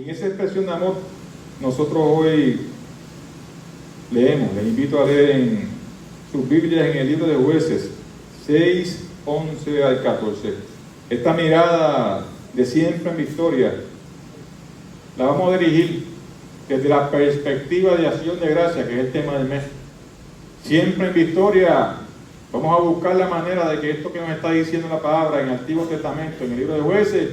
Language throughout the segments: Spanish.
en esa expresión de amor, nosotros hoy leemos, les invito a leer en sus Biblias en el libro de Jueces 6, 11 al 14. Esta mirada de siempre en victoria la vamos a dirigir desde la perspectiva de acción de gracia, que es el tema del mes. Siempre en victoria, vamos a buscar la manera de que esto que nos está diciendo la palabra en el Antiguo Testamento, en el libro de Jueces,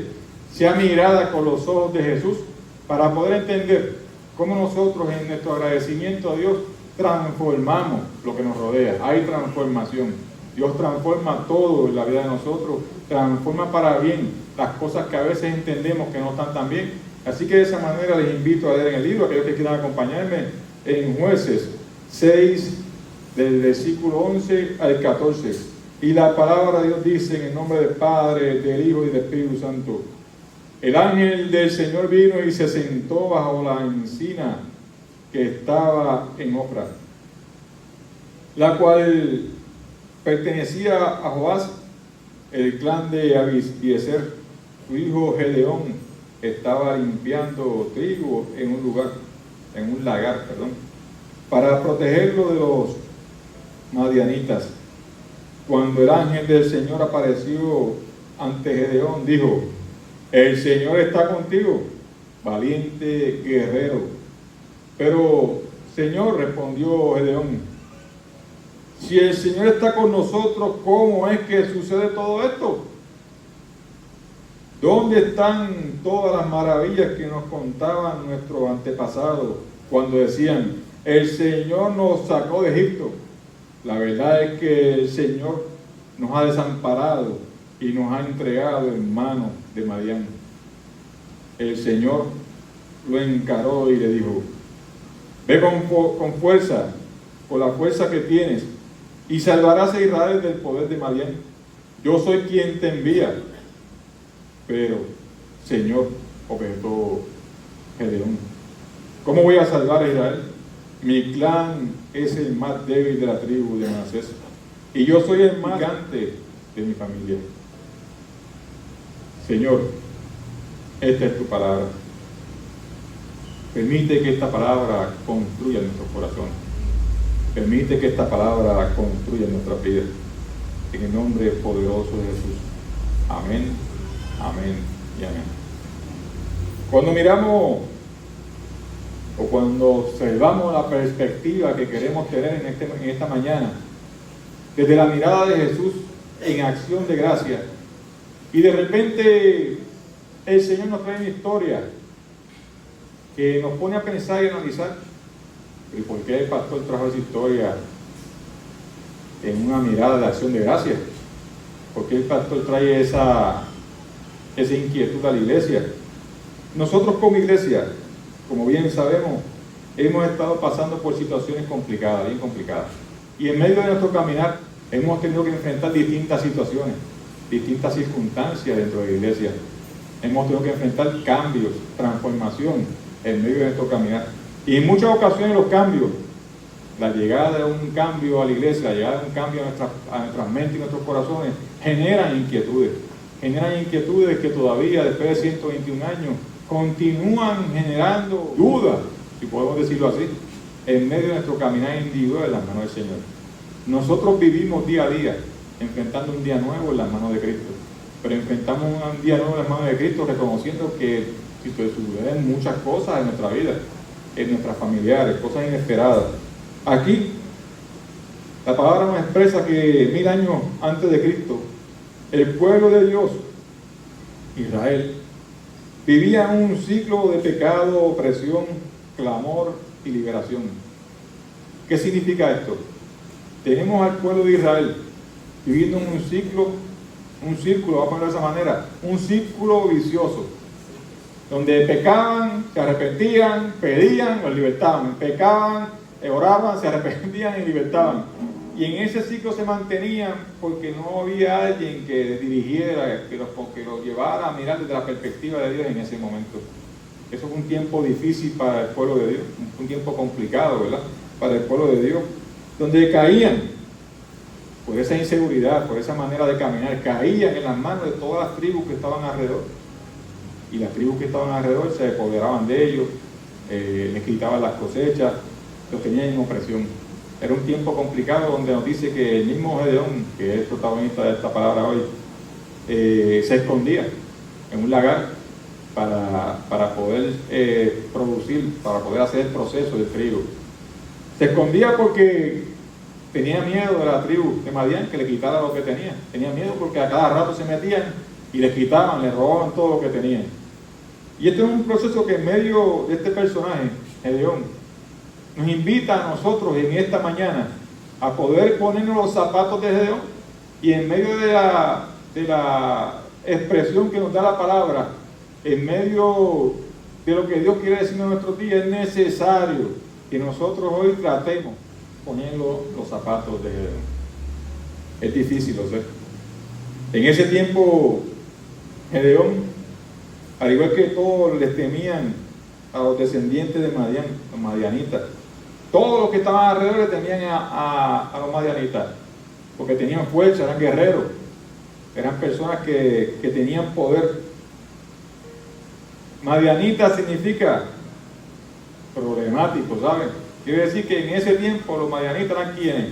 sea mirada con los ojos de Jesús, para poder entender cómo nosotros en nuestro agradecimiento a Dios transformamos lo que nos rodea. Hay transformación. Dios transforma todo en la vida de nosotros, transforma para bien las cosas que a veces entendemos que no están tan bien. Así que de esa manera les invito a leer en el libro, aquellos que quieran acompañarme, en Jueces 6, del versículo 11 al 14. Y la palabra de Dios dice, en el nombre del Padre, del Hijo y del Espíritu Santo: el ángel del Señor vino y se sentó bajo la encina que estaba en Ofra, la cual pertenecía a Joás, el clan de Abiezer. Su hijo Gedeón estaba limpiando trigo en un lagar, para protegerlo de los madianitas. Cuando el ángel del Señor apareció ante Gedeón, dijo: el Señor está contigo, valiente guerrero. Pero, Señor, respondió Gedeón, si el Señor está con nosotros, ¿cómo es que sucede todo esto? ¿Dónde están todas las maravillas que nos contaban nuestros antepasados cuando decían, el Señor nos sacó de Egipto? La verdad es que el Señor nos ha desamparado y nos ha entregado en manos de Madián. El Señor lo encaró y le dijo: ve con fuerza, con la fuerza que tienes, y salvarás a Israel del poder de Madián. Yo soy quien te envía. Pero, Señor, objetó Gedeón, ¿cómo voy a salvar a Israel? Mi clan es el más débil de la tribu de Manasés, y yo soy el más gigante de mi familia. Señor, esta es tu palabra. Permite que esta palabra construya nuestros corazones. Permite que esta palabra construya nuestras vidas. En el nombre poderoso de Jesús. Amén, amén y amén. Cuando miramos o cuando observamos la perspectiva que queremos tener en esta mañana, desde la mirada de Jesús en acción de gracia, y de repente el Señor nos trae una historia que nos pone a pensar y analizar, ¿y por qué el pastor trajo esa historia en una mirada de acción de gracia? ¿Por qué el pastor trae esa inquietud a la iglesia? Nosotros como iglesia, como bien sabemos, hemos estado pasando por situaciones complicadas, bien complicadas. Y en medio de nuestro caminar hemos tenido que enfrentar distintas situaciones, distintas circunstancias dentro de la iglesia. Hemos tenido que enfrentar cambios, transformación en medio de nuestro caminar. Y en muchas ocasiones los cambios, la llegada de un cambio a la iglesia, la llegada de un cambio a nuestras mentes y nuestros corazones, generan inquietudes que todavía después de 121 años continúan generando dudas, si podemos decirlo así, en medio de nuestro caminar individual en las manos del Señor. Nosotros vivimos día a día enfrentando un día nuevo en las manos de Cristo, pero enfrentamos un día nuevo en las manos de Cristo reconociendo que suceden muchas cosas en nuestra vida, en nuestras familiares, cosas inesperadas. Aquí la palabra nos expresa que 1000 años antes de Cristo, el pueblo de Dios, Israel, vivía un ciclo de pecado, opresión, clamor y liberación. ¿Qué significa esto? Tenemos al pueblo de Israel viviendo en un círculo, vamos a ponerlo de esa manera, un círculo vicioso, donde pecaban, se arrepentían, pedían, los libertaban, pecaban, oraban, se arrepentían y libertaban. Y en ese ciclo se mantenían porque no había alguien que dirigiera, que los llevara a mirar desde la perspectiva de Dios en ese momento. Eso fue un tiempo difícil para el pueblo de Dios, un tiempo complicado, ¿verdad? Para el pueblo de Dios, donde caían por esa inseguridad, por esa manera de caminar, caían en las manos de todas las tribus que estaban alrededor. y las tribus que estaban alrededor se apoderaban de ellos, les quitaban las cosechas, los tenían en opresión. Era un tiempo complicado donde nos dice que el mismo Gedeón, que es el protagonista de esta palabra hoy, se escondía en un lagar para poder producir, para poder hacer el proceso del trigo. Se escondía porque tenía miedo de la tribu de Madián que le quitara lo que tenía. Tenía miedo porque a cada rato se metían y les quitaban, les robaban todo lo que tenían. Y este es un proceso que en medio de este personaje, Gedeón, nos invita a nosotros en esta mañana a poder ponernos los zapatos de Gedeón y en medio de la expresión que nos da la palabra, en medio de lo que Dios quiere decir en nuestros días, es necesario que nosotros hoy tratemos poniendo los zapatos de Gedeón. Es difícil, lo sé. En ese tiempo, Gedeón, al igual que todos les temían a los descendientes de Madián, los madianitas, todos los que estaban alrededor le temían a los madianitas, porque tenían fuerza, eran guerreros, eran personas que tenían poder. Madianita significa problemático, ¿saben? Quiere decir que en ese tiempo los madianitas eran quienes,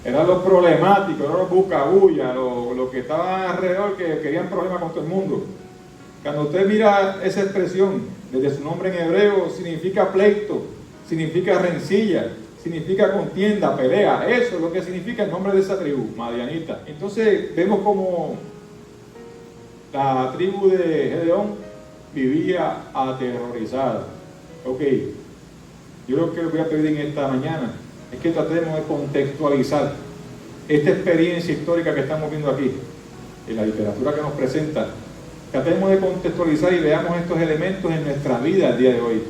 eran los problemáticos, eran los buscabullas, los que estaban alrededor que querían problemas con todo el mundo. Cuando usted mira esa expresión, desde su nombre en hebreo, significa pleito, significa rencilla, significa contienda, pelea. Eso es lo que significa el nombre de esa tribu, madianita. Entonces vemos como la tribu de Gedeón vivía aterrorizada. Ok, yo lo que les voy a pedir en esta mañana es que tratemos de contextualizar esta experiencia histórica que estamos viendo aquí, en la literatura que nos presenta. Tratemos de contextualizar y veamos estos elementos en nuestra vida el día de hoy.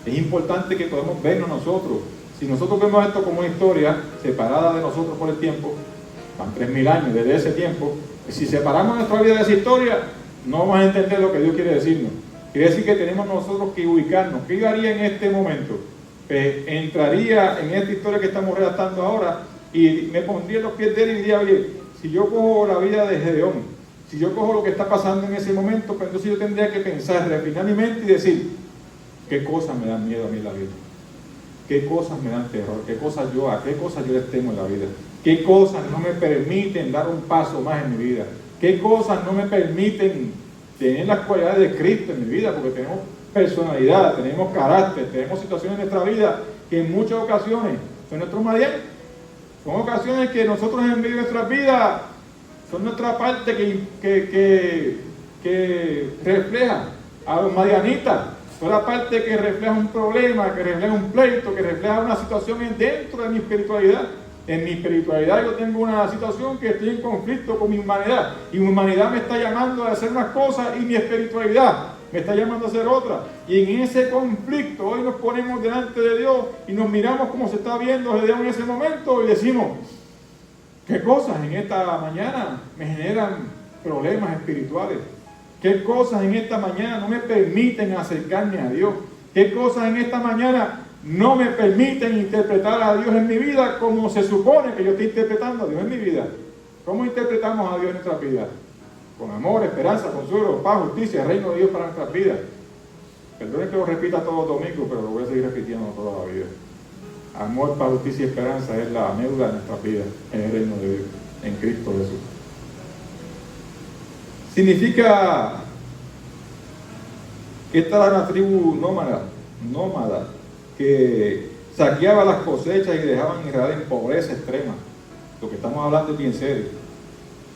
Es importante que podamos vernos nosotros. Si nosotros vemos esto como una historia separada de nosotros por el tiempo, van 3000 años desde ese tiempo, si separamos nuestra vida de esa historia, no vamos a entender lo que Dios quiere decirnos. Quiere decir que tenemos nosotros que ubicarnos. ¿Qué yo haría en este momento? Entraría en esta historia que estamos redactando ahora y me pondría en los pies de él y diría, oye, si yo cojo la vida de Gedeón, si yo cojo lo que está pasando en ese momento, pues entonces yo tendría que pensar, refinar mi mente y decir, ¿qué cosas me dan miedo a mí en la vida? ¿Qué cosas me dan terror? ¿A qué cosas yo les temo en la vida? ¿Qué cosas no me permiten dar un paso más en mi vida? ¿Qué cosas no me permiten tener las cualidades de Cristo en mi vida? Porque tenemos personalidad, tenemos carácter, tenemos situaciones en nuestra vida que en muchas ocasiones son nuestros madianos. Son ocasiones que nosotros en medio de nuestras vidas son nuestra parte que refleja a los madianitas. Son la parte que refleja un problema, que refleja un pleito, que refleja una situación dentro de mi espiritualidad. En mi espiritualidad yo tengo una situación que estoy en conflicto con mi humanidad. Y mi humanidad me está llamando a hacer unas cosas y mi espiritualidad me está llamando a hacer otras. Y en ese conflicto hoy nos ponemos delante de Dios y nos miramos como se está viendo Gedeón en ese momento y decimos, ¿qué cosas en esta mañana me generan problemas espirituales? ¿Qué cosas en esta mañana no me permiten acercarme a Dios? ¿Qué cosas en esta mañana no me permiten interpretar a Dios en mi vida como se supone que yo estoy interpretando a Dios en mi vida? ¿Cómo interpretamos a Dios en nuestras vidas? Con amor, esperanza, consuelo, paz, justicia, el reino de Dios para nuestras vidas. Perdone que lo repita todos los domingos, pero lo voy a seguir repitiendo toda la vida. Amor, paz, justicia y esperanza es la médula de nuestras vidas en el reino de Dios, en Cristo Jesús. Significa que esta era una tribu nómada, que saqueaba las cosechas y dejaban a Israel en pobreza extrema. Lo que estamos hablando es bien serio.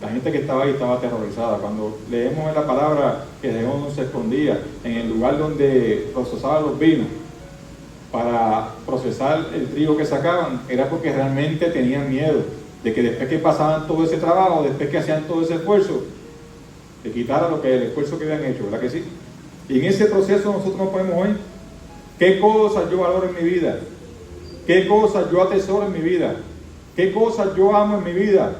La gente que estaba ahí estaba aterrorizada. Cuando leemos en la palabra que Gedeón se escondía en el lugar donde procesaban los vinos para procesar el trigo que sacaban, era porque realmente tenían miedo de que después que pasaban todo ese trabajo, después que hacían todo ese esfuerzo, le quitara el esfuerzo que habían hecho, ¿verdad que sí? Y en ese proceso nosotros nos ponemos hoy, ¿qué cosas yo valoro en mi vida? ¿Qué cosas yo atesoro en mi vida? ¿Qué cosas yo amo en mi vida?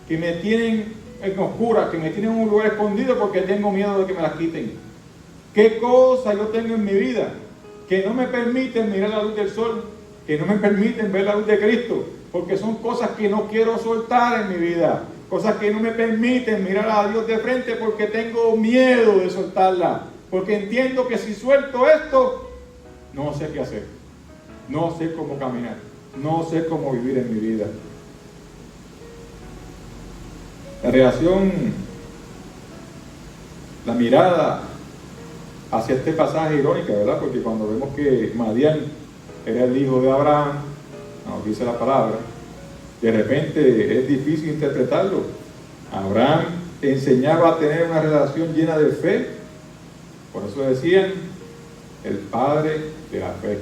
Que me tienen en oscuras, que me tienen en un lugar escondido porque tengo miedo de que me las quiten. ¿Qué cosas yo tengo en mi vida que no me permiten mirar la luz del sol, que no me permiten ver la luz de Cristo? Porque son cosas que no quiero soltar en mi vida. cosas que no me permiten mirar a Dios de frente porque tengo miedo de soltarla, porque entiendo que si suelto esto, no sé qué hacer, no sé cómo caminar, no sé cómo vivir en mi vida. La reacción, la mirada hacia este pasaje irónica, ¿verdad? Porque cuando vemos que Madián era el hijo de Abraham, nos dice la palabra, de repente es difícil interpretarlo. Abraham enseñaba a tener una relación llena de fe, por eso decían el padre de la fe.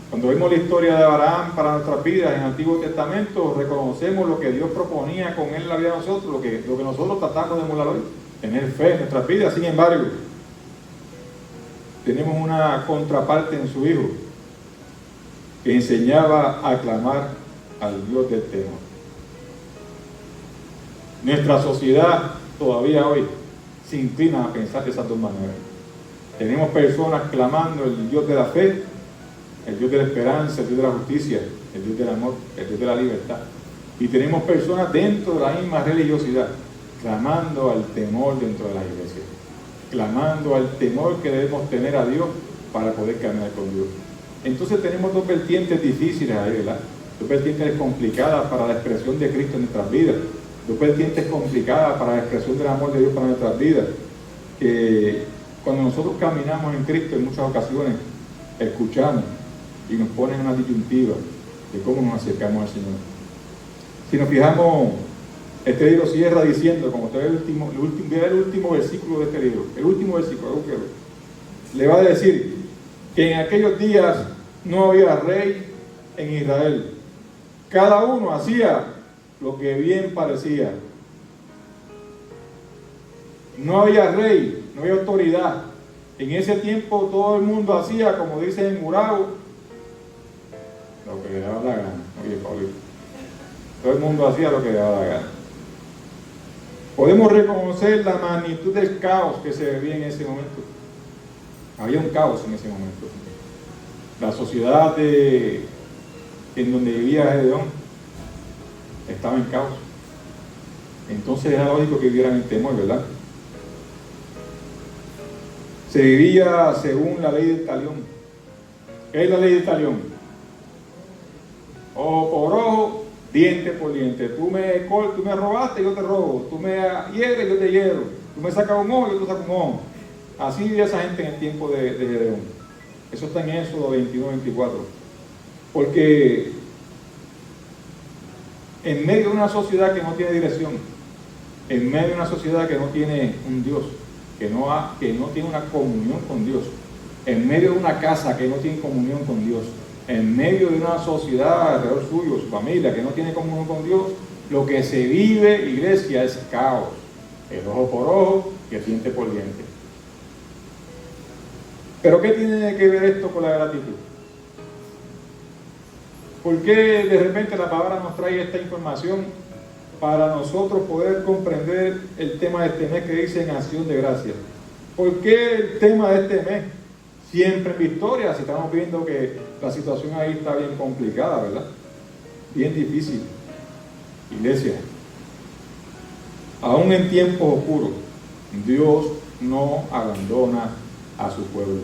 Cuando vemos la historia de Abraham para nuestras vidas en el Antiguo Testamento, reconocemos lo que Dios proponía con él en la vida de nosotros, lo que nosotros tratamos de emular hoy, tener fe en nuestras vidas. Sin embargo, tenemos una contraparte en su hijo, que enseñaba a clamar al Dios del temor. Nuestra sociedad todavía hoy se inclina a pensar de esas dos maneras. Tenemos personas clamando el Dios de la fe, el Dios de la esperanza, el Dios de la justicia, el Dios del amor, el Dios de la libertad. Y tenemos personas dentro de la misma religiosidad, clamando al temor dentro de la iglesia, clamando al temor que debemos tener a Dios para poder caminar con Dios. Entonces tenemos dos vertientes difíciles ahí, ¿verdad? Dos vertientes complicadas para la expresión de Cristo en nuestras vidas, dos vertientes complicadas para la expresión del amor de Dios para nuestras vidas, que cuando nosotros caminamos en Cristo en muchas ocasiones escuchamos y nos ponen una disyuntiva de cómo nos acercamos al Señor. Si nos fijamos, este libro cierra diciendo, como usted ve el último versículo de este libro, el último versículo, le va a decir que en aquellos días no había rey en Israel. Cada uno hacía lo que bien parecía. No había rey, no había autoridad. En ese tiempo todo el mundo hacía, como dice en Gurabo, lo que le daba la gana. Oye, Paulito, todo el mundo hacía lo que le daba la gana. Podemos reconocer la magnitud del caos que se vivía en ese momento. Había un caos en ese momento. La sociedad en donde vivía Gedeón estaba en caos. Entonces era lógico que vivieran en temor, ¿verdad? Se vivía según la ley del talión. ¿Qué es la ley del talión? Ojo por ojo, diente por diente. Tú me robaste, yo te robo. Tú me hieres, yo te hiero. Tú me sacas un ojo, yo te saco un ojo. Así vivía esa gente en el tiempo de Gedeón. Eso está en Éxodo 21-24. Porque en medio de una sociedad que no tiene dirección, en medio de una sociedad que no tiene un Dios, que no tiene una comunión con Dios, en medio de una casa que no tiene comunión con Dios, en medio de una sociedad alrededor suyo, su familia, que no tiene comunión con Dios, lo que se vive, iglesia, es caos. El ojo por ojo y el diente por diente. ¿Pero qué tiene que ver esto con la gratitud? ¿Por qué de repente la palabra nos trae esta información para nosotros poder comprender el tema de este mes que dice en acción de gracias? ¿Por qué el tema de este mes? Siempre en victoria, si estamos viendo que la situación ahí está bien complicada, ¿verdad? Bien difícil. Iglesia, aún en tiempos oscuros, Dios no abandona a su pueblo.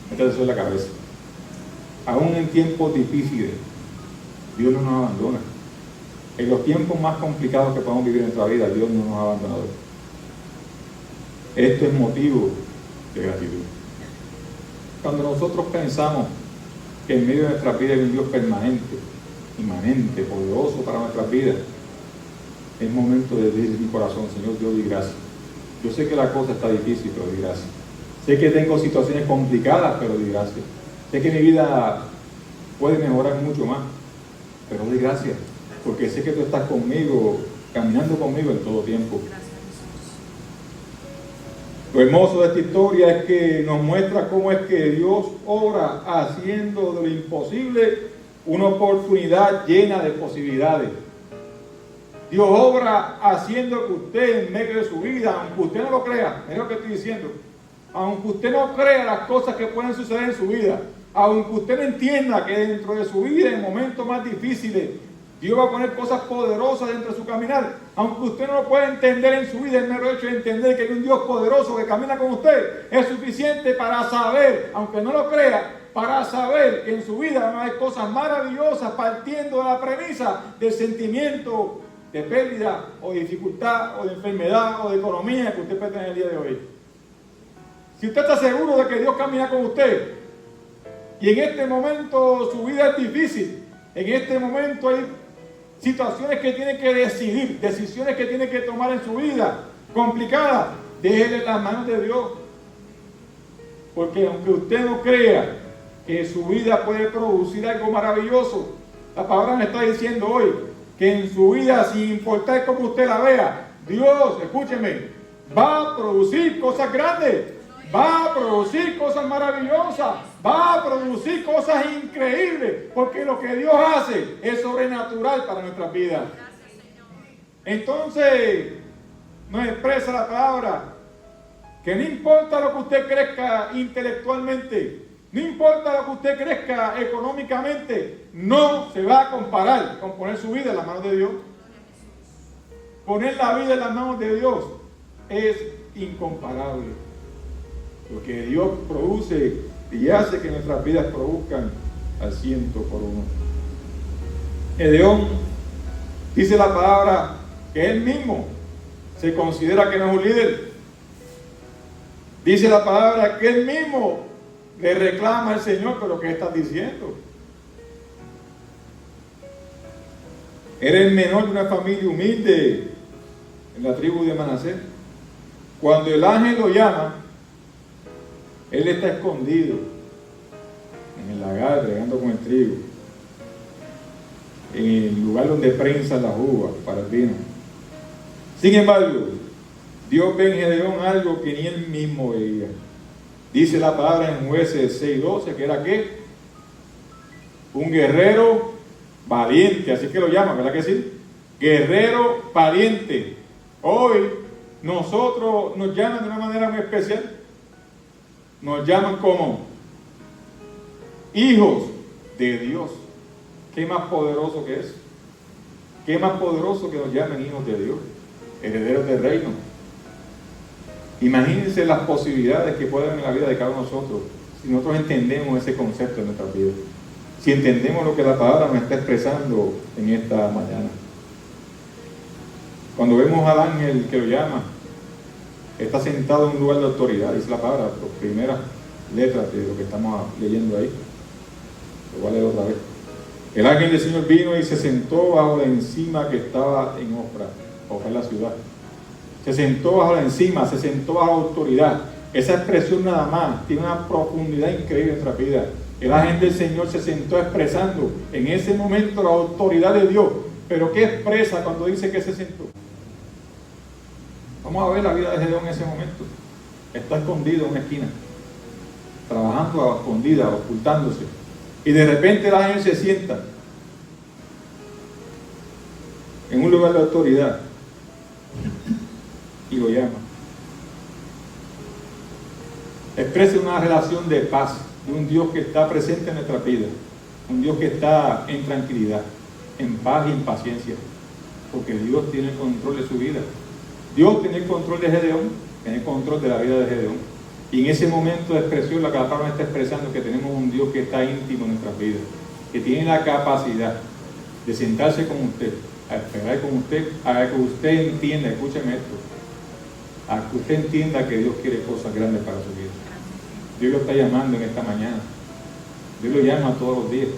Métase eso en la cabeza. Aún en tiempos difíciles, Dios no nos abandona. En los tiempos más complicados que podamos vivir en nuestra vida, Dios no nos ha abandonado. Esto es motivo de gratitud. Cuando nosotros pensamos que en medio de nuestras vidas hay un Dios permanente, inmanente, poderoso para nuestras vidas, es momento de decir en mi corazón: Señor, yo doy gracias. Yo sé que la cosa está difícil, pero doy gracias. Sé que tengo situaciones complicadas, pero doy gracias. Sé que mi vida puede mejorar mucho más, pero doy gracias, porque sé que tú estás conmigo, caminando conmigo en todo tiempo. Lo hermoso de esta historia es que nos muestra cómo es que Dios obra haciendo de lo imposible una oportunidad llena de posibilidades. Dios obra haciendo que usted en medio de su vida, aunque usted no lo crea, es lo que estoy diciendo, aunque usted no crea las cosas que pueden suceder en su vida, aunque usted no entienda que dentro de su vida, en momentos más difíciles, Dios va a poner cosas poderosas dentro de su caminar. Aunque usted no lo pueda entender en su vida, el mero hecho de entender que hay un Dios poderoso que camina con usted es suficiente para saber, aunque no lo crea, para saber que en su vida van a haber cosas maravillosas partiendo de la premisa del sentimiento de pérdida o de dificultad o de enfermedad o de economía que usted puede tener el día de hoy. Si usted está seguro de que Dios camina con usted y en este momento su vida es difícil, en este momento hay situaciones que tiene que decidir, decisiones que tiene que tomar en su vida, complicadas, déjele en las manos de Dios. Porque aunque usted no crea que su vida puede producir algo maravilloso, la palabra me está diciendo hoy que en su vida, sin importar cómo usted la vea, Dios, escúcheme, va a producir cosas grandes, va a producir cosas maravillosas, va a producir cosas increíbles, porque lo que Dios hace es sobrenatural para nuestras vidas. Entonces, nos expresa la palabra que no importa lo que usted crezca intelectualmente, no importa lo que usted crezca económicamente, no se va a comparar con poner su vida en las manos de Dios. Poner la vida en las manos de Dios es incomparable. Lo que Dios produce y hace que nuestras vidas produzcan al 100 por 1. Gedeón dice la palabra que él mismo se considera que no es un líder. Dice la palabra que él mismo le reclama al Señor, pero ¿qué estás diciendo? Era el menor de una familia humilde en la tribu de Manasés. Cuando el ángel lo llama, él está escondido en el lagar, bregando con el trigo, en el lugar donde prensan las uvas para el vino. Sin embargo, Dios ve en Gedeón algo que ni él mismo veía. Dice la palabra en Jueces 6:12, que era ¿qué? Un guerrero valiente, así que lo llaman, ¿verdad que sí? Guerrero valiente. Hoy nosotros nos llaman de una manera muy especial. Nos llaman como hijos de Dios. ¿Qué más poderoso que es? ¿Qué más poderoso que nos llamen hijos de Dios? Herederos del reino. Imagínense las posibilidades que pueden haber en la vida de cada uno de nosotros si nosotros entendemos ese concepto en nuestras vidas. Si entendemos lo que la palabra nos está expresando en esta mañana. Cuando vemos al ángel que lo llama, está sentado en un lugar de autoridad, dice la palabra, por primeras letras de lo que estamos leyendo ahí. Lo voy a leer otra vez. El ángel del Señor vino y se sentó bajo la encima que estaba en Ofra. Ofra es la ciudad. Se sentó bajo la encima, se sentó bajo autoridad. Esa expresión nada más tiene una profundidad increíble en nuestra vida. El ángel del Señor se sentó expresando en ese momento la autoridad de Dios. Pero ¿qué expresa cuando dice que se sentó? Vamos a ver la vida de Gedeón en ese momento. Está escondido en una esquina, trabajando a escondida, ocultándose. Y de repente el ángel se sienta en un lugar de autoridad y lo llama. Expresa una relación de paz, de un Dios que está presente en nuestra vida, un Dios que está en tranquilidad, en paz y en paciencia, porque Dios tiene el control de su vida. Dios tiene el control de Gedeón, tiene el control de la vida de Gedeón. Y en ese momento de expresión, la palabra está expresando que tenemos un Dios que está íntimo en nuestras vidas, que tiene la capacidad de sentarse con usted, a esperar con usted, a que usted entienda, escúcheme esto, a que usted entienda que Dios quiere cosas grandes para su vida. Dios lo está llamando en esta mañana. Dios lo llama todos los días.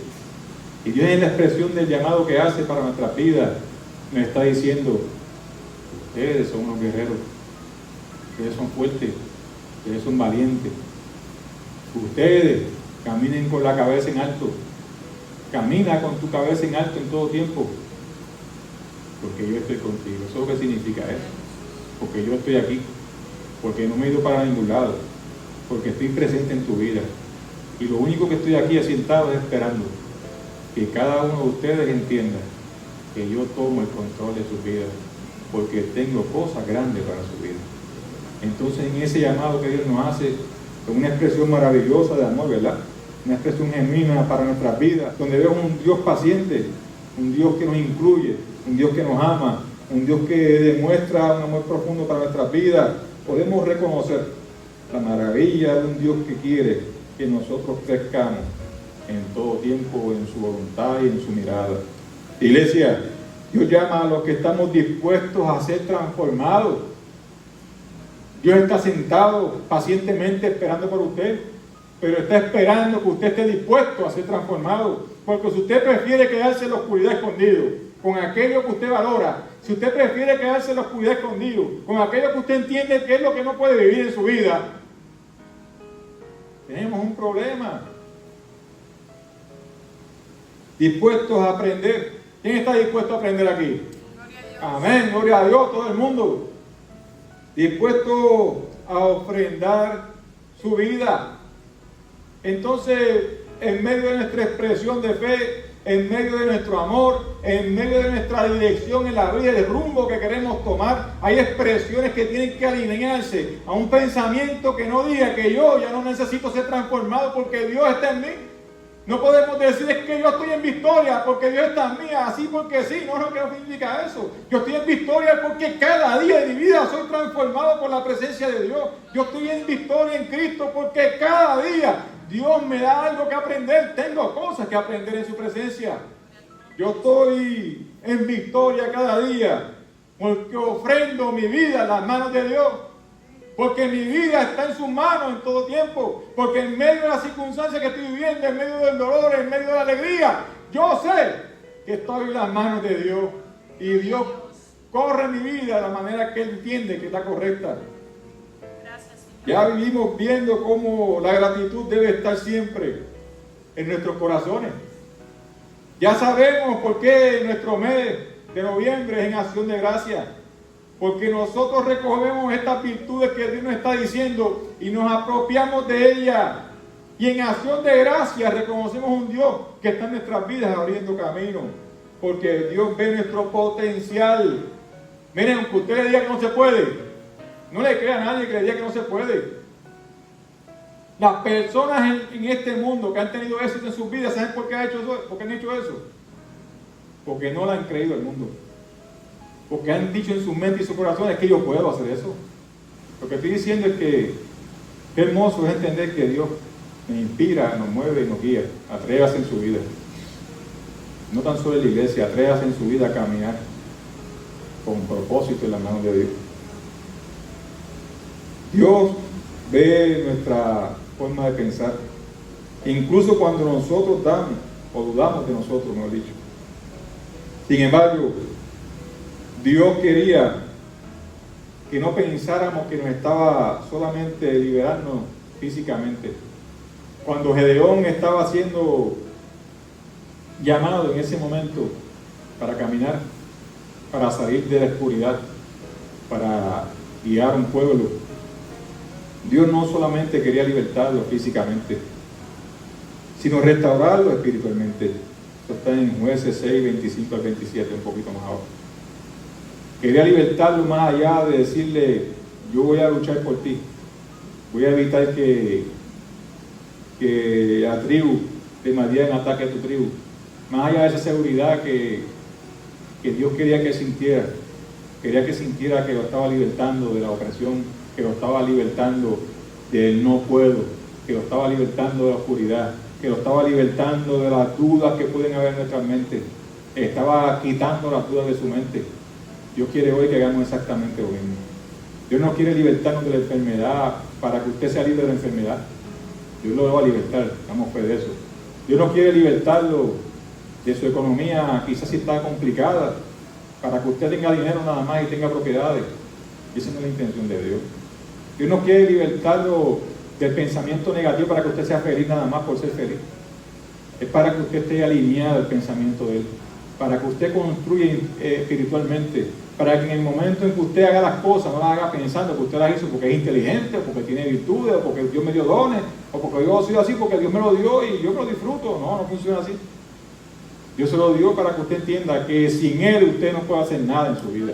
Y Dios en la expresión del llamado que hace para nuestras vidas, nos está diciendo: ustedes son unos guerreros, ustedes son fuertes, ustedes son valientes, ustedes caminen con la cabeza en alto, camina con tu cabeza en alto en todo tiempo, porque yo estoy contigo. ¿Eso es lo que significa eso? Porque yo estoy aquí, porque no me he ido para ningún lado, porque estoy presente en tu vida, y lo único que estoy aquí asentado es esperando que cada uno de ustedes entienda que yo tomo el control de sus vidas, porque tengo cosas grandes para su vida. Entonces, en ese llamado que Dios nos hace, con una expresión maravillosa de amor, ¿verdad? Una expresión genuina para nuestras vidas, donde vemos un Dios paciente, un Dios que nos incluye, un Dios que nos ama, un Dios que demuestra un amor profundo para nuestras vidas, podemos reconocer la maravilla de un Dios que quiere que nosotros crezcamos en todo tiempo, en su voluntad y en su mirada. Iglesia, Dios llama a los que estamos dispuestos a ser transformados. Dios está sentado pacientemente esperando por usted, pero está esperando que usted esté dispuesto a ser transformado. Porque si usted prefiere quedarse en la oscuridad escondido, con aquello que usted valora, si usted prefiere quedarse en la oscuridad escondido, con aquello que usted entiende que es lo que no puede vivir en su vida, tenemos un problema. Dispuestos a aprender. ¿Quién está dispuesto a aprender aquí? Amén, gloria a Dios, todo el mundo. Dispuesto a ofrendar su vida. Entonces, en medio de nuestra expresión de fe, en medio de nuestro amor, en medio de nuestra dirección en la vida, el rumbo que queremos tomar, hay expresiones que tienen que alinearse a un pensamiento que no diga que yo ya no necesito ser transformado porque Dios está en mí. No podemos decir es que yo estoy en victoria porque Dios está en mí, así porque sí, no, ¿qué significa eso? Yo estoy en victoria porque cada día de mi vida soy transformado por la presencia de Dios. Yo estoy en victoria en Cristo porque cada día Dios me da algo que aprender, tengo cosas que aprender en su presencia. Yo estoy en victoria cada día porque ofrendo mi vida a las manos de Dios. Porque mi vida está en sus manos en todo tiempo. Porque en medio de las circunstancias que estoy viviendo, en medio del dolor, en medio de la alegría, yo sé que estoy en las manos de Dios. Y Dios corre mi vida de la manera que Él entiende que está correcta. Ya vivimos viendo cómo la gratitud debe estar siempre en nuestros corazones. Ya sabemos por qué nuestro mes de noviembre es en acción de gracia. Porque nosotros recogemos estas virtudes que Dios nos está diciendo y nos apropiamos de ellas. Y en acción de gracia reconocemos un Dios que está en nuestras vidas abriendo camino. Porque Dios ve nuestro potencial. Miren, aunque usted le diga que no se puede, no le crea a nadie que le diga que no se puede. Las personas en este mundo que han tenido éxito en sus vidas, ¿saben por qué han hecho eso? Porque no le han creído al mundo. Porque han dicho en su mente y su corazón es que yo puedo hacer eso. Lo que estoy diciendo es que qué hermoso es entender que Dios nos inspira, nos mueve y nos guía. Atrévase en su vida. No tan solo en la iglesia, atrévase en su vida a caminar con propósito en las manos de Dios. Dios ve nuestra forma de pensar. Incluso cuando nosotros damos o dudamos de nosotros, mejor dicho. Sin embargo, Dios quería que no pensáramos que nos estaba solamente liberando físicamente. Cuando Gedeón estaba siendo llamado en ese momento para caminar, para salir de la oscuridad, para guiar a un pueblo, Dios no solamente quería libertarlo físicamente, sino restaurarlo espiritualmente. Esto está en Jueces 6, 25 al 27, un poquito más abajo. Quería libertarlo más allá de decirle, yo voy a luchar por ti. Voy a evitar que la tribu de Madián ataque a tu tribu. Más allá de esa seguridad que Dios quería que sintiera. Quería que sintiera que lo estaba libertando de la opresión, que lo estaba libertando del no puedo, que lo estaba libertando de la oscuridad, que lo estaba libertando de las dudas que pueden haber en nuestra mente. Estaba quitando las dudas de su mente. Dios quiere hoy que hagamos exactamente lo mismo. Dios no quiere libertarnos de la enfermedad para que usted sea libre de la enfermedad. Dios lo va a libertar, damos fe de eso. Dios no quiere libertarlo de su economía, quizás si está complicada, para que usted tenga dinero nada más y tenga propiedades. Esa no es la intención de Dios. Dios no quiere libertarlo del pensamiento negativo para que usted sea feliz nada más por ser feliz. Es para que usted esté alineado al pensamiento de Él, para que usted construya espiritualmente, para que en el momento en que usted haga las cosas, no las haga pensando que usted las hizo porque es inteligente, o porque tiene virtudes, o porque Dios me dio dones, o porque yo soy así, porque Dios me lo dio y yo me lo disfruto. No, no funciona así. Dios se lo dio para que usted entienda que sin Él usted no puede hacer nada en su vida.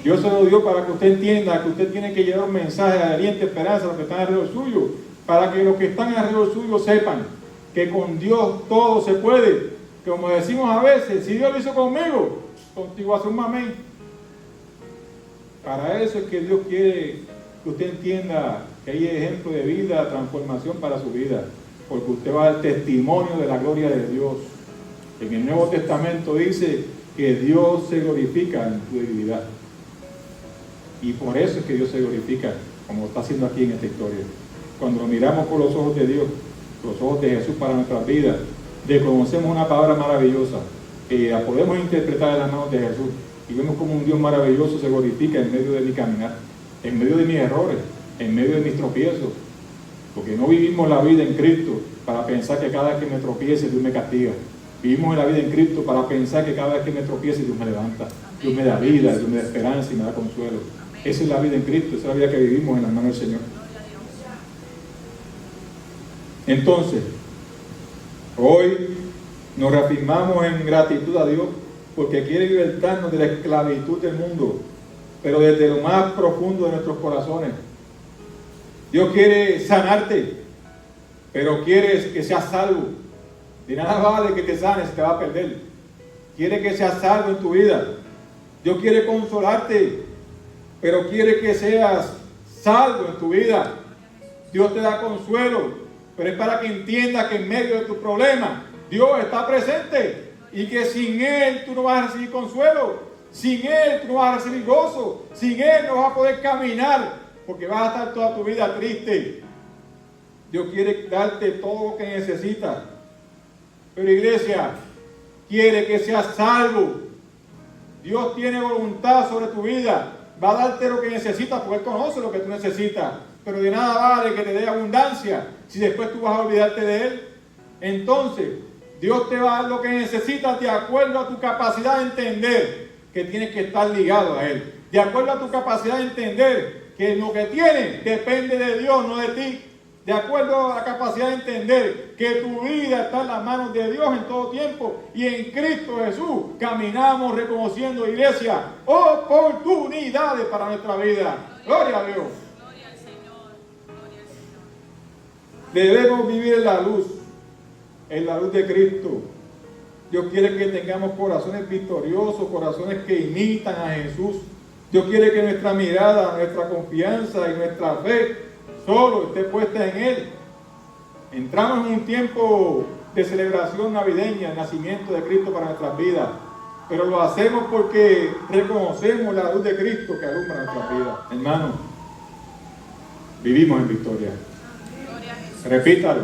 Dios se lo dio para que usted entienda que usted tiene que llevar un mensaje de aliento, esperanza a los que están alrededor suyo, para que los que están alrededor suyo sepan que con Dios todo se puede, que Como decimos a veces, si Dios lo hizo conmigo, contigo hace un mamén. Para eso es que Dios quiere que usted entienda que hay ejemplo de vida, transformación para su vida, porque usted va a dar testimonio de la gloria de Dios. En el Nuevo Testamento dice que Dios se glorifica en tu debilidad. Y por eso es que Dios se glorifica, como está haciendo aquí en esta historia. Cuando lo miramos por los ojos de Dios, los ojos de Jesús para nuestras vidas, reconocemos una palabra maravillosa, que la podemos interpretar en las manos de Jesús, y vemos como un Dios maravilloso se glorifica en medio de mi caminar, en medio de mis errores, en medio de mis tropiezos, porque no vivimos la vida en Cristo para pensar que cada vez que me tropiece Dios me castiga. Vivimos la vida en Cristo para pensar que cada vez que me tropiece Dios me levanta, Dios me da vida, Dios me da esperanza y me da consuelo. Esa es la vida en Cristo, esa es la vida que vivimos en las manos del Señor. Entonces, hoy nos reafirmamos en gratitud a Dios porque quiere libertarnos de la esclavitud del mundo, pero desde lo más profundo de nuestros corazones. Dios quiere sanarte, pero quiere que seas salvo. De nada vale que te sanes, te va a perder. Quiere que seas salvo en tu vida. Dios quiere consolarte, pero quiere que seas salvo en tu vida. Dios te da consuelo, pero es para que entiendas que en medio de tu problema Dios está presente y que sin Él tú no vas a recibir consuelo, sin Él tú no vas a recibir gozo, sin Él no vas a poder caminar porque vas a estar toda tu vida triste. Dios quiere darte todo lo que necesitas, pero iglesia, quiere que seas salvo. Dios tiene voluntad sobre tu vida, va a darte lo que necesitas porque Él conoce lo que tú necesitas, pero de nada vale que te dé abundancia si después tú vas a olvidarte de Él. Entonces Dios te va a dar lo que necesitas de acuerdo a tu capacidad de entender que tienes que estar ligado a Él, de acuerdo a tu capacidad de entender que lo que tienes depende de Dios, no de ti, de acuerdo a la capacidad de entender que tu vida está en las manos de Dios en todo tiempo, y en Cristo Jesús caminamos reconociendo, iglesia, oportunidades para nuestra vida. Gloria a Dios. Gloria al Señor. Gloria al Señor. Debemos vivir en la luz de Cristo. Dios quiere que tengamos corazones victoriosos, corazones que imitan a Jesús. Dios quiere que nuestra mirada, nuestra confianza y nuestra fe solo esté puesta en Él. Entramos en un tiempo de celebración navideña, el nacimiento de Cristo para nuestras vidas, pero lo hacemos porque reconocemos la luz de Cristo que alumbra nuestras vidas. Hermanos, vivimos en victoria. Gloria a Jesús. Repítalo.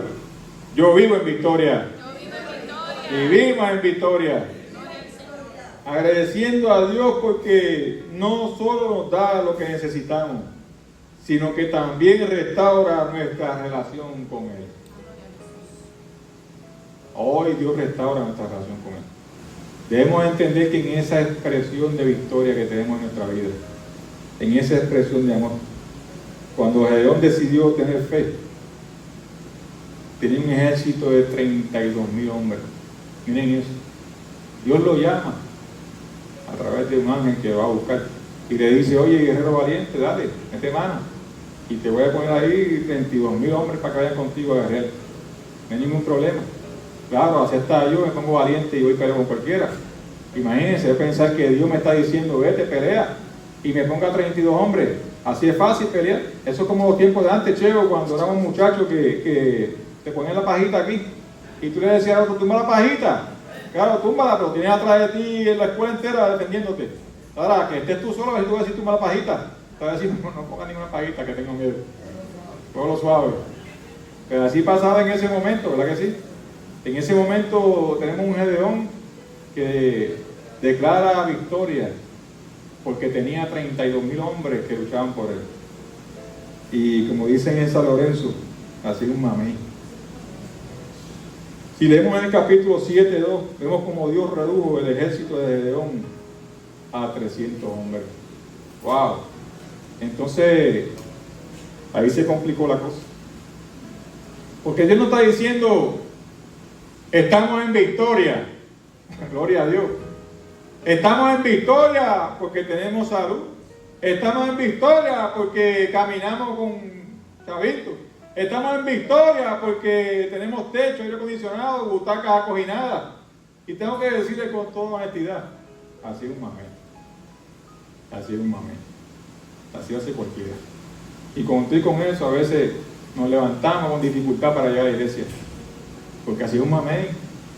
Yo vivo en victoria. Yo vivo en victoria. Vivimos en victoria. Gloria al Señor. Agradeciendo a Dios porque no solo nos da lo que necesitamos, sino que también restaura nuestra relación con Él. Hoy Dios restaura nuestra relación con Él. Debemos entender que en esa expresión de victoria que tenemos en nuestra vida, en esa expresión de amor, cuando Gedeón decidió tener fe, tenía un ejército de 32,000 hombres. Miren eso. Dios lo llama a través de un ángel que va a buscar y le dice: oye, guerrero valiente, dale, mete mano y te voy a poner ahí 32,000 hombres para que vayan contigo a guerrear. No hay ningún problema. Claro, acepta yo, me pongo valiente y voy a pelear con cualquiera. Imagínense, pensar que Dios me está diciendo: vete, pelea, y me ponga 32 hombres. Así es fácil pelear. Eso es como los tiempos de antes, Cheo, cuando éramos muchachos que te ponían la pajita aquí y tú le decías al otro: tumba la pajita. Claro, túmbala, pero tienes atrás de ti en la escuela entera defendiéndote. Ahora, que estés tú solo, si tú vas a decir: tumba la pajita, te vas a decir: no pongas ninguna pajita, que tengo miedo. Todo lo suave. Pero así pasaba en ese momento, ¿verdad que sí? En ese momento tenemos un Gedeón que declara victoria porque tenía 32,000 hombres que luchaban por él. Y como dicen en San Lorenzo, así un mamey. Si leemos en el capítulo 7:2, vemos como Dios redujo el ejército de Gedeón a 300 hombres. ¡Wow! Entonces, ahí se complicó la cosa. Porque Dios no está diciendo: estamos en victoria. Gloria a Dios. Estamos en victoria porque tenemos salud. Estamos en victoria porque caminamos con chavitos. Estamos en victoria porque tenemos techo, aire acondicionado, butacas acoginadas. Y tengo que decirle con toda honestidad, ha sido un mamé. Ha sido un mamé. Así hace cualquiera. Y cuando estoy con eso, a veces nos levantamos con dificultad para llegar a la iglesia. Porque ha sido un mamé.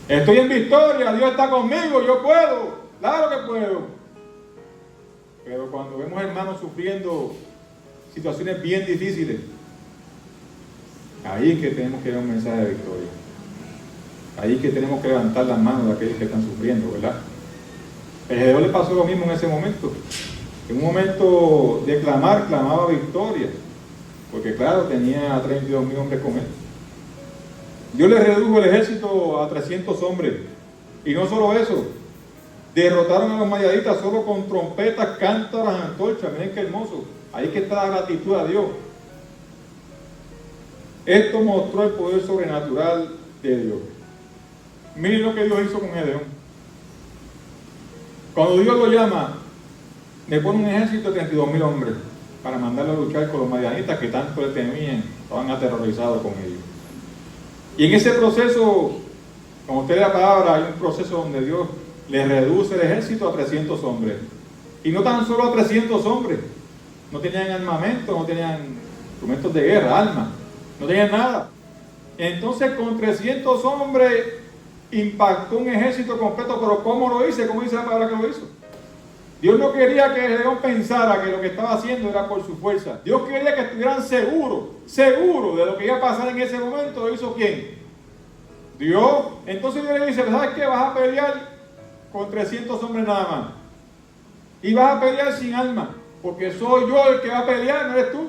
Estoy en victoria, Dios está conmigo, yo puedo. Claro que puedo. Pero cuando vemos hermanos sufriendo situaciones bien difíciles, ahí es que tenemos que dar un mensaje de victoria. Ahí es que tenemos que levantar las manos de aquellos que están sufriendo, ¿verdad? A Gedeón le pasó lo mismo en ese momento. En un momento de clamar, clamaba victoria. Porque claro, tenía 32,000 hombres con él. Dios le redujo el ejército a 300 hombres. Y no solo eso, derrotaron a los madianitas solo con trompetas, cántaras, antorchas. Miren qué hermoso. Ahí es que está la gratitud a Dios. Esto mostró el poder sobrenatural de Dios. Miren lo que Dios hizo con Gedeón. Cuando Dios lo llama, le pone un ejército de 32,000 hombres para mandarlo a luchar con los madianitas que tanto le temían, estaban aterrorizados con ellos. Y en ese proceso, como usted lee la palabra, hay un proceso donde Dios le reduce el ejército a 300 hombres. Y no tan solo a 300 hombres, no tenían armamento, no tenían instrumentos de guerra, armas, no tenían nada. Entonces con 300 hombres impactó un ejército completo, pero ¿cómo lo hizo? ¿Cómo dice la palabra que lo hizo? Dios no quería que Gedeón pensara que lo que estaba haciendo era por su fuerza. Dios quería que estuvieran seguros de lo que iba a pasar en ese momento. ¿Lo hizo quién? Dios. Entonces Dios le dice, ¿sabes qué? Vas a pelear con 300 hombres nada más. Y vas a pelear sin armas. Porque soy yo el que va a pelear, no eres tú.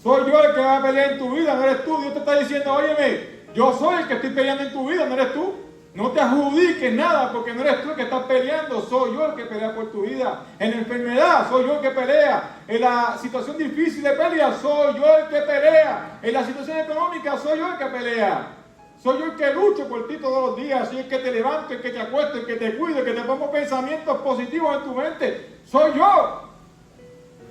Soy yo el que va a pelear en tu vida, no eres tú. Dios te está diciendo, óyeme, yo soy el que estoy peleando en tu vida, no eres tú. No te adjudiques nada porque no eres tú el que estás peleando, soy yo el que pelea por tu vida. En la enfermedad, soy yo el que pelea. En la situación difícil de pelea, soy yo el que pelea. En la situación económica, soy yo el que pelea. Soy yo el que lucho por ti todos los días. Soy el que te levanto, el que te acuesto, el que te cuido, el que te pongo pensamientos positivos en tu mente. Soy yo.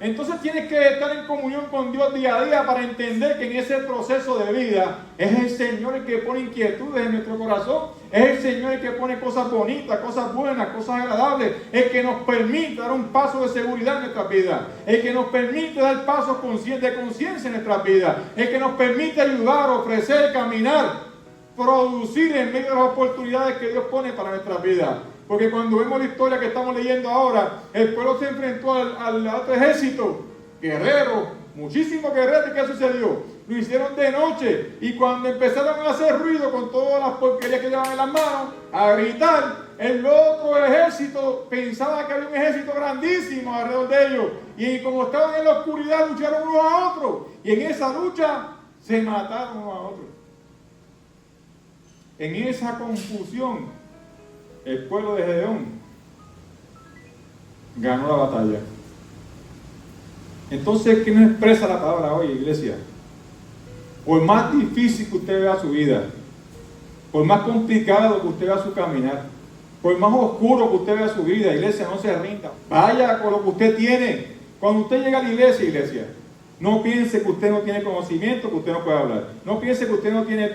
Entonces tienes que estar en comunión con Dios día a día para entender que en ese proceso de vida es el Señor el que pone inquietudes en nuestro corazón, es el Señor el que pone cosas bonitas, cosas buenas, cosas agradables, el que nos permite dar un paso de seguridad en nuestra vida, el que nos permite dar pasos de conciencia en nuestra vida, el que nos permite ayudar, ofrecer, caminar, producir en medio de las oportunidades que Dios pone para nuestra vida. Porque cuando vemos la historia que estamos leyendo ahora, el pueblo se enfrentó al otro ejército, guerreros, muchísimos guerreros. ¿Qué sucedió? Lo hicieron de noche y cuando empezaron a hacer ruido con todas las porquerías que llevaban en las manos, a gritar, el otro ejército pensaba que había un ejército grandísimo alrededor de ellos y como estaban en la oscuridad lucharon uno a otro y en esa lucha se mataron uno a otro. En esa confusión, el pueblo de Gedeón ganó la batalla. Entonces, ¿qué nos expresa la palabra hoy, iglesia? Por más difícil que usted vea su vida, por más complicado que usted vea su caminar, por más oscuro que usted vea su vida, iglesia, no se rinda. Vaya con lo que usted tiene. Cuando usted llega a la iglesia, no piense que usted no tiene conocimiento, que usted no puede hablar. No piense que usted no tiene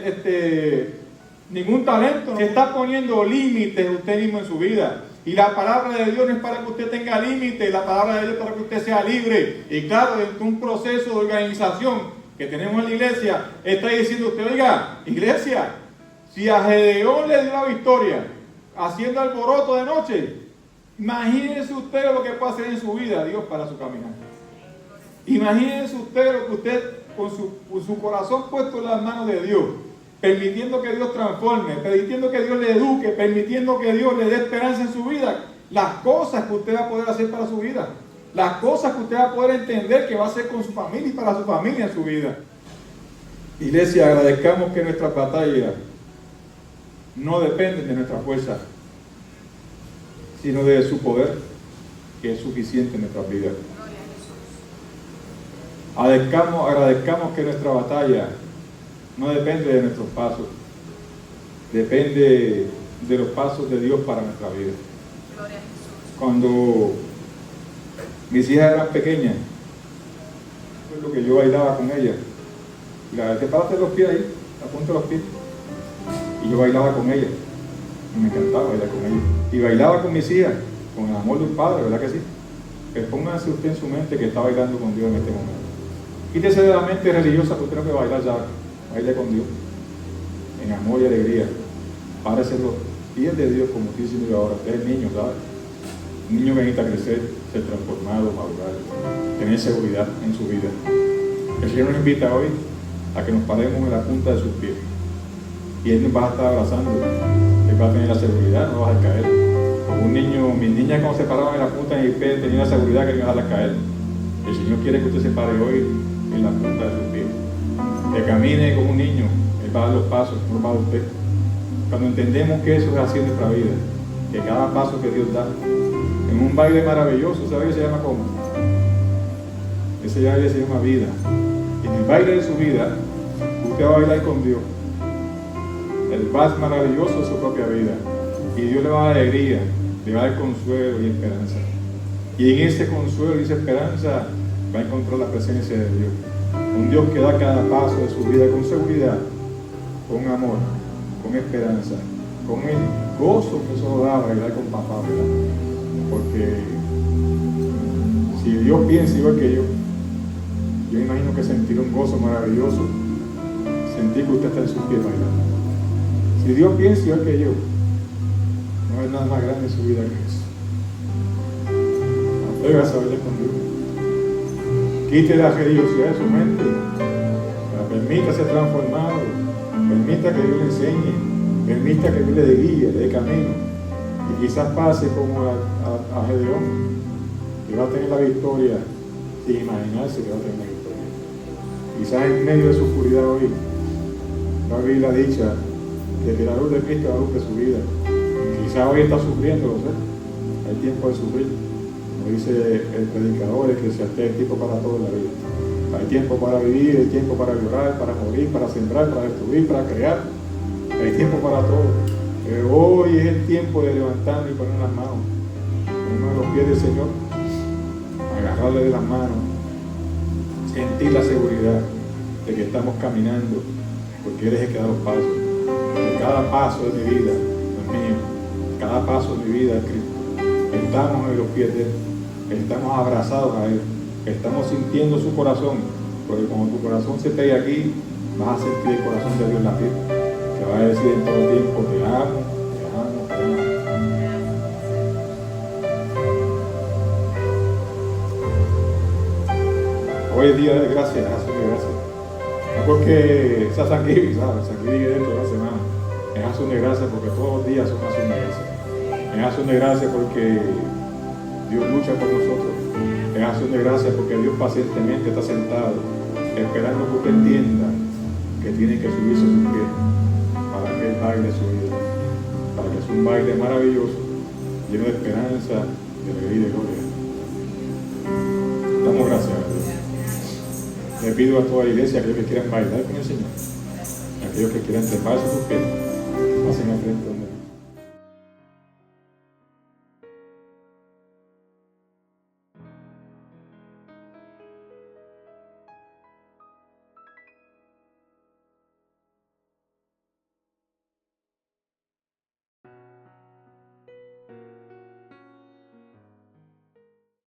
ningún talento. Se está poniendo límites usted mismo en su vida. Y la palabra de Dios no es para que usted tenga límites, la palabra de Dios es para que usted sea libre. Y claro, dentro de un proceso de organización que tenemos en la iglesia, está diciendo usted, oiga, iglesia, si a Gedeón le dio la victoria haciendo alboroto de noche, imagínense usted lo que puede hacer en su vida Dios para su caminar. Imagínense usted lo que usted con su corazón puesto en las manos de Dios, permitiendo que Dios transforme, permitiendo que Dios le eduque, permitiendo que Dios le dé esperanza en su vida, las cosas que usted va a poder hacer para su vida, las cosas que usted va a poder entender que va a hacer con su familia y para su familia en su vida. Iglesia, agradezcamos que nuestras batallas no dependen de nuestra fuerza, sino de su poder, que es suficiente en nuestras vidas. Agradezcamos que nuestra batalla no depende de nuestros pasos, depende de los pasos de Dios para nuestra vida. Cuando mis hijas eran pequeñas, lo que yo bailaba con ellas, y la verdad, párate los pies ahí, apunta los pies, y yo bailaba con ellas. Y me encantaba bailar con ellos. Y bailaba con mis hijas, con el amor de un padre, ¿verdad que sí? Pues pónganse usted en su mente que está bailando con Dios en este momento. Quítese de la mente religiosa que usted no puede bailar ya. Baile con Dios. En amor y alegría. Párese los pies de Dios como usted dice ahora. Usted es niño, ¿sabes? Un niño que necesita crecer, ser transformado, madurar, tener seguridad en su vida. El Señor nos invita hoy a que nos paremos en la punta de sus pies. Y Él nos va a estar abrazando. Él va a tener la seguridad, no vas a caer. Como un niño, mis niñas cuando se paraban en la punta de mi pie tenían la seguridad que no iban a caer. El Señor quiere que usted se pare hoy en la punta de sus pies. Que camine como un niño. Él va a dar los pasos, no va a dar usted. Cuando entendemos que eso es así en nuestra vida, que cada paso que Dios da, en un baile maravilloso, ¿sabe qué se llama cómo? Ese baile se llama vida. Y en el baile de su vida, usted va a bailar con Dios. El vals maravilloso de su propia vida. Y Dios le va a dar alegría, le va a dar consuelo y esperanza. Y en ese consuelo y esa esperanza va a encontrar la presencia de Dios. Un Dios que da cada paso de su vida con seguridad, con amor, con esperanza, con el gozo que eso da bailar con papá, ¿verdad? Porque si Dios piensa igual que yo imagino que sentir un gozo maravilloso, sentir que usted está en sus pies bailando. Si Dios piensa igual que yo, no hay nada más grande en su vida que eso. Atrévase a bailar con Dios. Quite la religiosidad de su mente, permita ser transformado, permita que Dios le enseñe, permita que Dios le guíe, le dé camino. Y quizás pase como a Gedeón, que va a tener la victoria sin imaginarse que va a tener la victoria. Quizás en medio de su oscuridad hoy va a vivir la dicha de que la luz de Cristo es la luz de su vida. Quizás hoy está sufriendo, ¿no sé? Hay tiempo de sufrir. Como dice el predicador, el Eclesiastés, hay tiempo para todo en la vida. Hay tiempo para vivir, hay tiempo para llorar, para morir, para sembrar, para destruir, para crear. Hay tiempo para todo. Pero hoy es el tiempo de levantarnos y poner las manos en uno de los pies del Señor, agarrarle de las manos, sentir la seguridad de que estamos caminando, porque Él es el que da los pasos. Que cada paso de mi vida no es mío, cada paso de mi vida es Cristo. Estamos en los pies de Él, estamos abrazados a Él, estamos sintiendo su corazón, porque cuando tu corazón se pegue aquí, vas a sentir el corazón de Dios en la piel. Te va a decir en todo el tiempo, te amo, te amo, te amo. Hoy es día de gracias, acción de gracias. No porque sea San Giving, ¿sabes? San Giving es dentro de la semana. Es acción de gracias porque todos los días son acción de gracias. Es acción de gracias porque Dios lucha por nosotros. Es acción de gracias porque Dios pacientemente está sentado, esperando que usted entienda que tiene que subirse a sus pies para que Él baile su vida, para que sea un baile maravilloso, lleno de esperanza, de alegría y de gloria. Damos gracias a Dios. Le pido a toda la iglesia, aquellos que quieran bailar con el Señor, aquellos que quieran treparse a sus pies, pasen al frente.